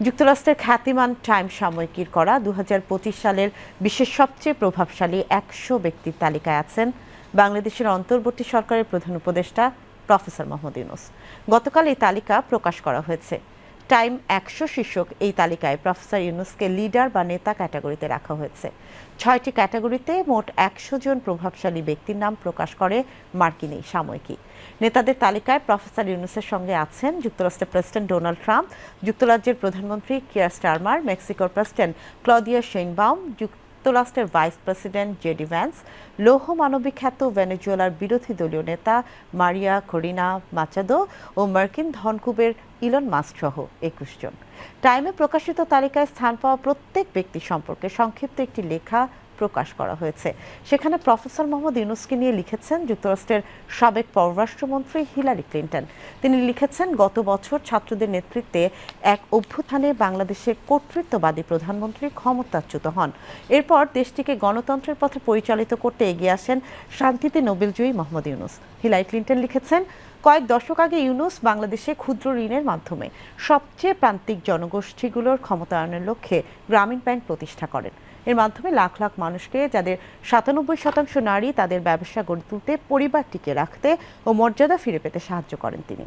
যুক্তরাষ্ট্রের খ্যাতিমান টাইম সাময়িকীর করা ২০২৫ সালের বিশ্বের সবচেয়ে প্রভাবশালী ১০০ ব্যক্তির তালিকায় আছেন বাংলাদেশের অন্তর্বর্তী সরকারের প্রধান উপদেষ্টা প্রফেসর মোহাম্মদ ইউনূস। গতকাল এই তালিকা প্রকাশ করা হয়েছে। টাইম ১০০ শীর্ষক এই তালিকায় প্রফেসর ইউনূসকে লিডার বা নেতা ক্যাটাগরিতে রাখা হয়েছে। ৬টি ক্যাটাগরিতে মোট ১০০ জন প্রভাবশালী ব্যক্তির নাম প্রকাশ করে মার্কিন এই সাময়িকী। নেতাদের তালিকায় প্রফেসর ইউনূসের সঙ্গে আছেন যুক্তরাষ্ট্রের প্রেসিডেন্ট ডোনাল্ড ট্রাম্প, যুক্তরাজ্যের প্রধানমন্ত্রী কিয়ার স্টারমার, মেক্সিকোর প্রেসিডেন্ট ক্লদিয়া শেইনবাউম, যুক্তরাষ্ট্রের ভাইস প্রেসিডেন্ট জেডি ভ্যান্স, লৌহ মানবিক খ্যাত ভেনেজুয়েলার বিরোধী দলীয় নেতা মারিয়া করিনা মাচাদো ও মার্কিন ধনকুবের ইলন মাস্ক সহ ২১ জন। টাইমে প্রকাশিত তালিকায় স্থান পাওয়া প্রত্যেক ব্যক্তি সম্পর্কে সংক্ষিপ্ত একটি লেখা প্রকাশ করা হয়েছে। সেখানে প্রফেসর মোহাম্মদ ইউনূসকে নিয়ে লিখেছেন যুক্তরাষ্ট্রের সাবেক পররাষ্ট্রমন্ত্রী হিলারি ক্লিন্টন। তিনি লিখেছেন, গত বছর ছাত্রদের নেতৃত্বে এক অভ্যুত্থানে বাংলাদেশের কর্তৃত্ববাদী প্রধানমন্ত্রী ক্ষমতাচ্যুত হন। এরপর দেশটিকে গণতন্ত্রের পথে পরিচালিত করতে এগিয়ে আসেন শান্তিতে নোবেলজয়ী মোহাম্মদ ইউনূস। হিলারি ক্লিন্টন লিখেছেন, কয়েক দশক আগে ইউনূস বাংলাদেশে ক্ষুদ্র ঋণের মাধ্যমে সবচেয়ে প্রান্তিক জনগোষ্ঠীগুলোর ক্ষমতায়নের লক্ষ্যে গ্রামীণ ব্যাংক প্রতিষ্ঠা করেন। এর মাধ্যমে লাখ লাখ মানুষকে, যাদের ৯৭% নারী, তাদের ব্যবসা গড়ে তুলতে, পরিবার টিকে রাখতে ও মর্যাদা ফিরে পেতে সাহায্য করেন তিনি।